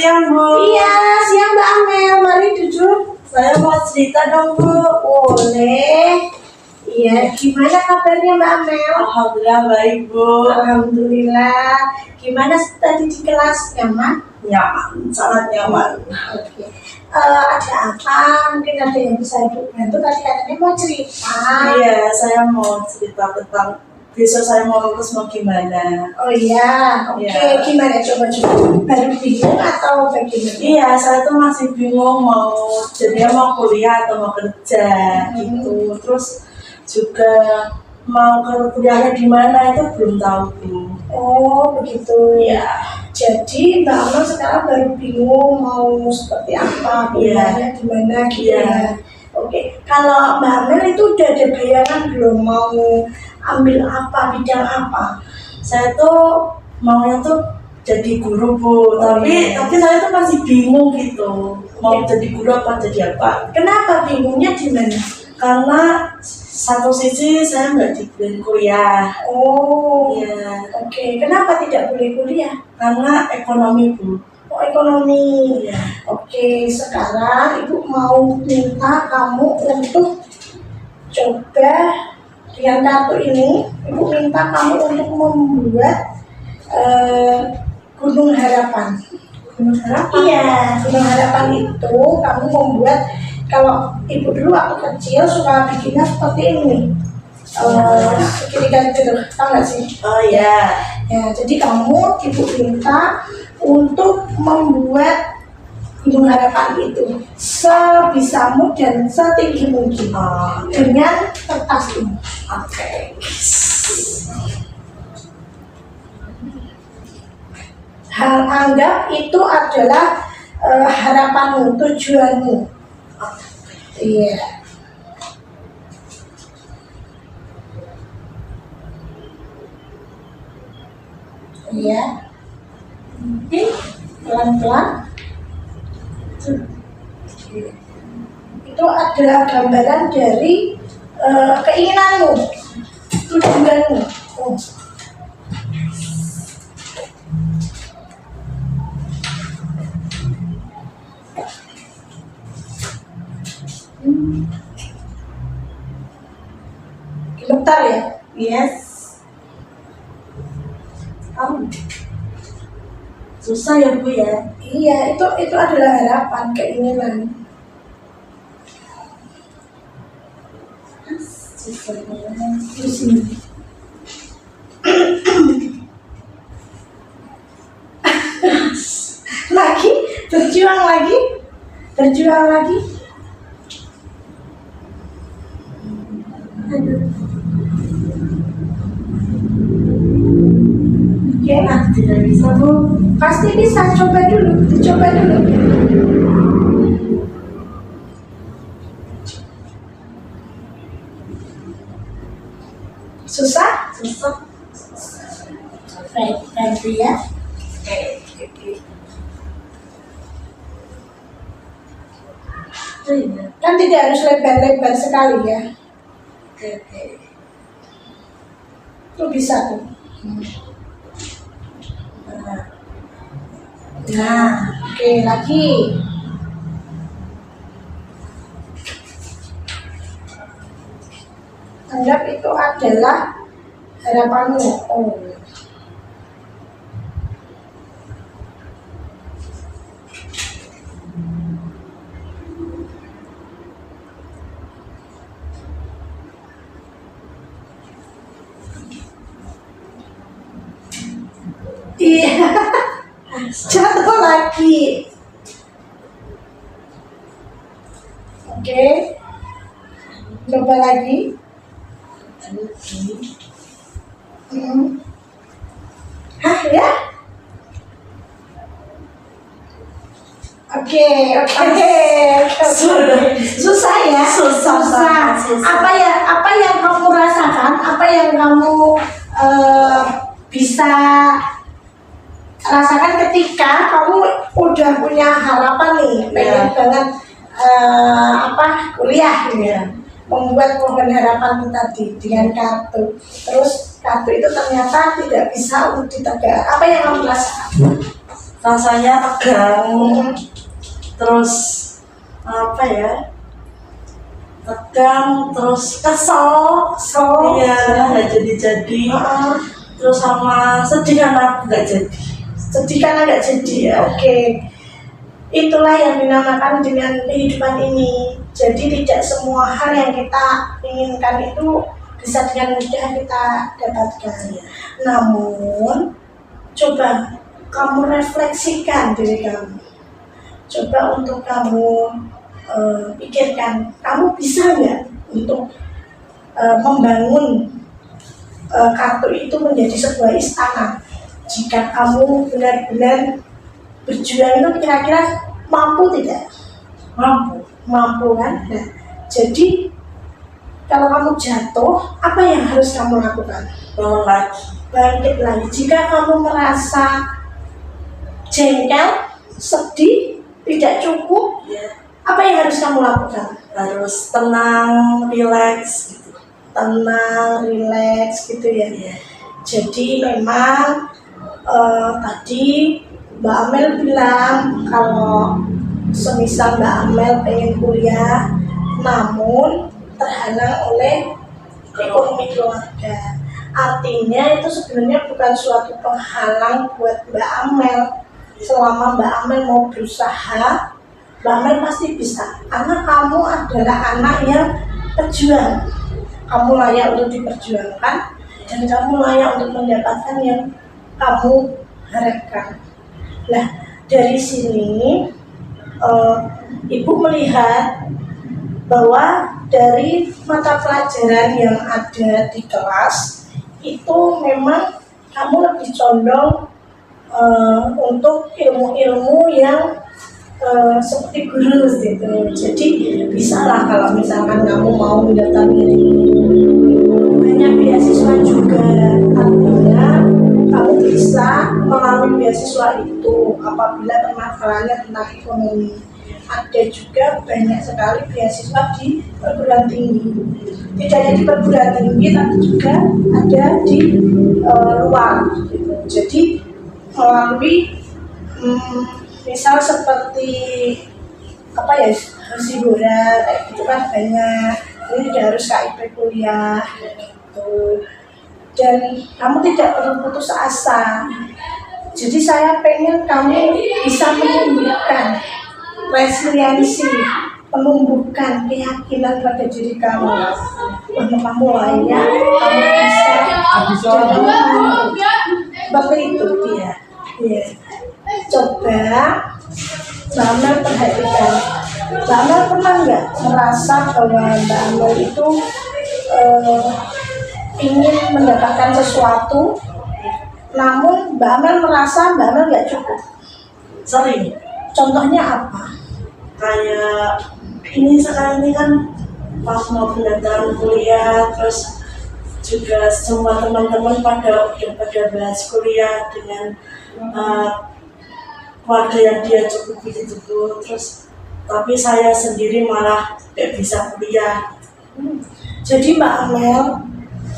siang, Bu. Iya, siang Mbak Amel. Mari duduk. Saya mau cerita dong, Bu. Boleh. Iya, gimana kabarnya Mbak Amel? Alhamdulillah baik, Bu. Alhamdulillah. Gimana tadi di kelas? Nyaman? Nyaman, sangat nyaman. Oke. Ada apa? Mungkin ada yang bisa Ibu bantu. Tadi katanya mau cerita. Iya, saya mau cerita tentang besok saya mau lulus mau gimana. Oh iya, oke. Iya. Gimana coba? Baru bingung atau bagaimana? Iya, saya tuh masih bingung mau jadinya mau kuliah atau mau kerja gitu. Terus juga mau kuliahnya di mana itu belum tahu, Bu. Oh begitu. Iya. Jadi Mbak Amel sekarang baru bingung mau seperti apa, kuliahnya di mana gitu ya. Oke, kalau Mbak Amel itu udah ada bayangan belum mau ambil apa, bidang apa? Saya tuh maunya tuh jadi guru, Bu. Tapi saya tuh masih bingung gitu. Mau jadi guru apa jadi apa? Kenapa bingungnya di mana? Karena satu sisi saya nggak dibolehin kuliah. Oh, Iya. oke. Kenapa tidak boleh kuliah? Karena ekonomi, Bu. Oh, ekonomi. Iya. Oke, sekarang Ibu mau minta kamu untuk coba dengan kartu ini. Ibu minta kamu untuk membuat Gunung Harapan. Gunung Harapan? Iya, Gunung Harapan itu kamu membuat, kalau Ibu dulu waktu kecil suka bikinnya seperti ini. Kiri-kiri gitu, tau gak sih? Oh iya. Ya, jadi kamu Ibu minta untuk membuat Gunung Harapan itu sebisamu dan setinggi mungkin dengan kertas ini. Oke. Anggap itu adalah harapanmu, tujuanmu. Iya. Iya. Nanti pelan-pelan. Itu adalah gambaran dari keinginanmu, tujuanmu. Oh. Gemetar ya? Yes. Susah ya, Bu ya? Iya, itu adalah harapan, keinginan. Susah banget. Di sini. Lagi, berjuang lagi, berjuang lagi. Oke, Tidak bisa, Bu. pasti bisa. Coba dulu, dicoba dulu. Susah? Susah. Baik, bantu ya. Oke. Oh iya. Kan tidak harus lebar-lebar sekali ya. Oke. Itu bisa tuh. Nah, oke, lagi. Anggap itu adalah harapanmu. Oh. Iya. Jatuh lagi. Oke. Coba lagi. Hah ya? Oke. Susah ya? Susah. Apa yang kamu rasakan? Apa yang kamu bisa rasakan ketika kamu udah punya harapan nih, pengen banget kuliah gitu ya, membuat pohon harapan tadi dengan kartu, terus kartu itu ternyata tidak bisa untuk ditegak. Apa yang kamu rasakan? rasanya tegang, terus apa ya, tegang, terus kesel, iya nggak jadi, terus sama sedih karena nggak jadi. Sedih karena nggak jadi ya. Oke. Itulah yang dinamakan dengan kehidupan ini. Jadi tidak semua hal yang kita inginkan itu bisa dengan mudah kita dapatkan. Namun, coba kamu refleksikan diri kamu. Coba untuk kamu pikirkan, kamu bisa nggak untuk membangun kartu itu menjadi sebuah istana. Jika kamu benar-benar berjuang itu kira-kira mampu tidak? Mampu kan? Nah, jadi kalau kamu jatuh, apa yang harus kamu lakukan? Bangun lagi. Bangkit lagi. Jika kamu merasa jengkel, sedih, tidak cukup, apa yang harus kamu lakukan? Harus tenang, rileks gitu. Tenang, rileks gitu ya. Jadi memang tadi Mbak Amel bilang kalau semisal Mbak Amel pengen kuliah namun terhalang oleh ekonomi keluarga, artinya itu sebenarnya bukan suatu penghalang buat Mbak Amel. Selama Mbak Amel mau berusaha, Mbak Amel pasti bisa, karena kamu adalah anak yang pejuang. Kamu layak untuk diperjuangkan dan kamu layak untuk mendapatkan yang kamu harapkan. Nah, dari sini Ibu melihat bahwa dari mata pelajaran yang ada di kelas itu memang kamu lebih condong untuk ilmu-ilmu yang seperti guru gitu. Jadi bisalah kalau misalkan kamu mau mendatangi banyak beasiswa juga, artinya kamu bisa melalui beasiswa itu apabila permasalahannya tentang ekonomi. Ada juga banyak sekali beasiswa di perguruan tinggi, tidak hanya di perguruan tinggi tapi juga ada di luar gitu. Jadi melalui misal seperti apa ya, Hashibura kayak gitu kan banyak. Ini sudah harus KIP kuliah gitu. Dan kamu tidak perlu putus asa. Jadi saya pengen kamu bisa menumbuhkan resiliensi, menumbuhkan keyakinan pada diri kamu bahwa kamu layak, kamu bisa, dan kamu mampu. Seperti itu dia. Ya. Coba Mbak Amel perhatikan, Mbak Amel pernah nggak merasa bahwa Mbak Amel itu ingin mendapatkan sesuatu, namun Mbak Amel merasa Mbak Amel nggak cukup? Sering. Contohnya apa? Kayak ini sekarang ini kan pas mau pendaftaran kuliah, terus juga semua teman-teman pada bahas kuliah dengan keluarga yang dia cukup gitu, terus tapi saya sendiri malah tidak bisa kuliah. Jadi Mbak Amel,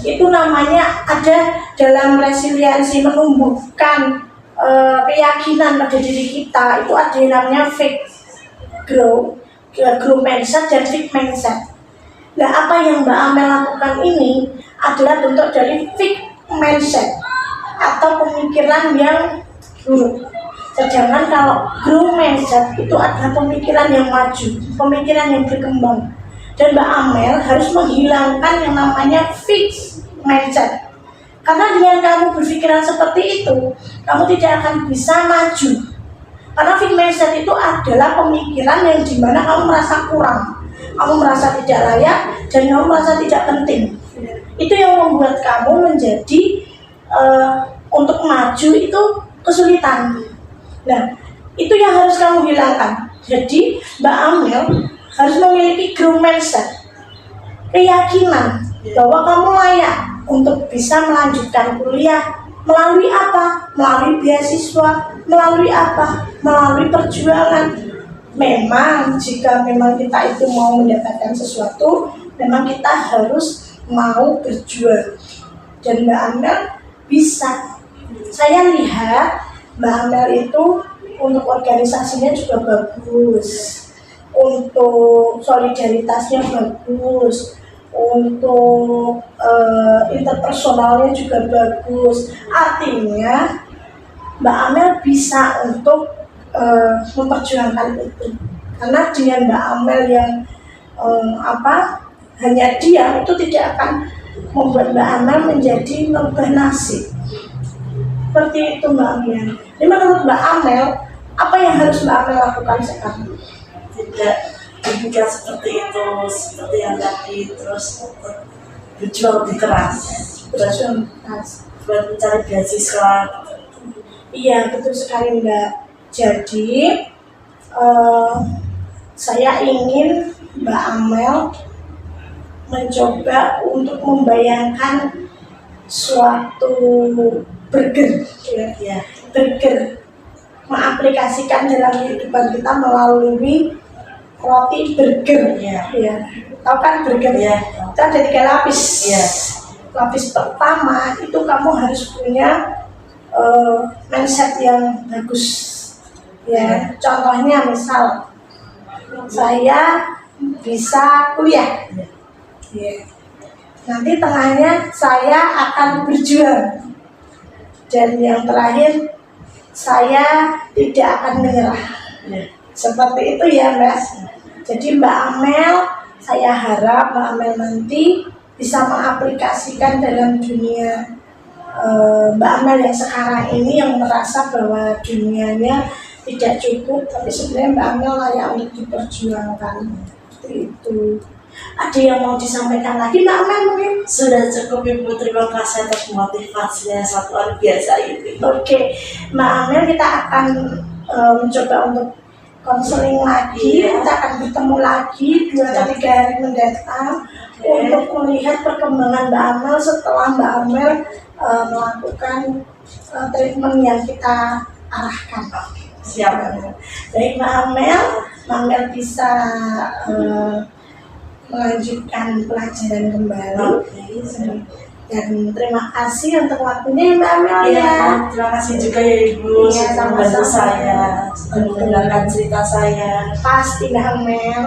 itu namanya ada dalam resiliensi, menumbuhkan keyakinan pada diri kita. Itu ada yang namanya fixed growth mindset dan fixed mindset. Nah, apa yang Mbak Amel lakukan ini adalah bentuk dari fixed mindset atau pemikiran yang buruk. Sedangkan kalau growth mindset itu adalah pemikiran yang maju, pemikiran yang berkembang. Dan Mbak Amel harus menghilangkan yang namanya fixed mindset. Karena dengan kamu berpikiran seperti itu, kamu tidak akan bisa maju. Karena fixed mindset itu adalah pemikiran yang dimana kamu merasa kurang, kamu merasa tidak layak, dan kamu merasa tidak penting. Itu yang membuat kamu menjadi untuk maju itu kesulitan. Nah, itu yang harus kamu hilangkan. Jadi Mbak Amel harus memiliki growth mindset, keyakinan bahwa kamu layak untuk bisa melanjutkan kuliah. Melalui apa? Melalui beasiswa. Melalui apa? Melalui perjuangan. Memang jika memang kita itu mau mendapatkan sesuatu, memang kita harus mau berjuang. Dan Mbak Amel bisa. Saya lihat Mbak Amel itu untuk organisasinya juga bagus, untuk solidaritasnya bagus, untuk interpersonalnya juga bagus. Artinya Mbak Amel bisa untuk memperjuangkan itu, karena dengan Mbak Amel yang hanya diam itu tidak akan membuat Mbak Amel menjadi merubah nasib. Seperti itu Mbak Amel. Jadi menurut Mbak Amel, apa yang harus Mbak Amel lakukan sekarang? Tidak berpikir seperti itu, seperti yang tadi, terus berjuang lebih keras, Berjuang keras. buat mencari beasiswa. Iya, betul sekali Mbak. Jadi saya ingin Mbak Amel mencoba untuk membayangkan suatu burger, Ya, burger, mengaplikasikan dalam kehidupan kita melalui roti burger. ya, Tahu kan burger? ya, Itu ada 3 lapis. ya, Lapis pertama itu kamu harus punya mindset yang bagus. Ya, contohnya misal saya bisa kuliah. Ya. Nanti tengahnya saya akan berjuang. Dan yang terakhir saya tidak akan menyerah. ya. Seperti itu ya Mbak. Jadi Mbak Amel, saya harap Mbak Amel nanti bisa mengaplikasikan dalam dunia Mbak Amel yang sekarang ini, yang merasa bahwa dunianya tidak cukup, tapi sebenarnya Mbak Amel layak untuk diperjuangkan. Seperti itu. Ada yang mau disampaikan lagi Mbak Amel mungkin? Sudah cukup Ibu, terima kasih atas motivasinya sangat luar biasa ini. Oke, Mbak Amel, kita akan mencoba untuk konseling lagi. Iya. Kita akan bertemu lagi 2-3 hari mendatang untuk melihat perkembangan Mbak Amel setelah Mbak Amel melakukan treatment yang kita arahkan. Siap. Baik Mbak Amel, Mbak Amel bisa melanjutkan pelajaran kembali. Oke. Dan terima kasih untuk waktunya Mbak Amel ya. Ya, terima kasih juga ya Ibu Iya, sudah membantu sama-sama. saya, sudah mendengarkan cerita saya. Pasti Mbak Amel.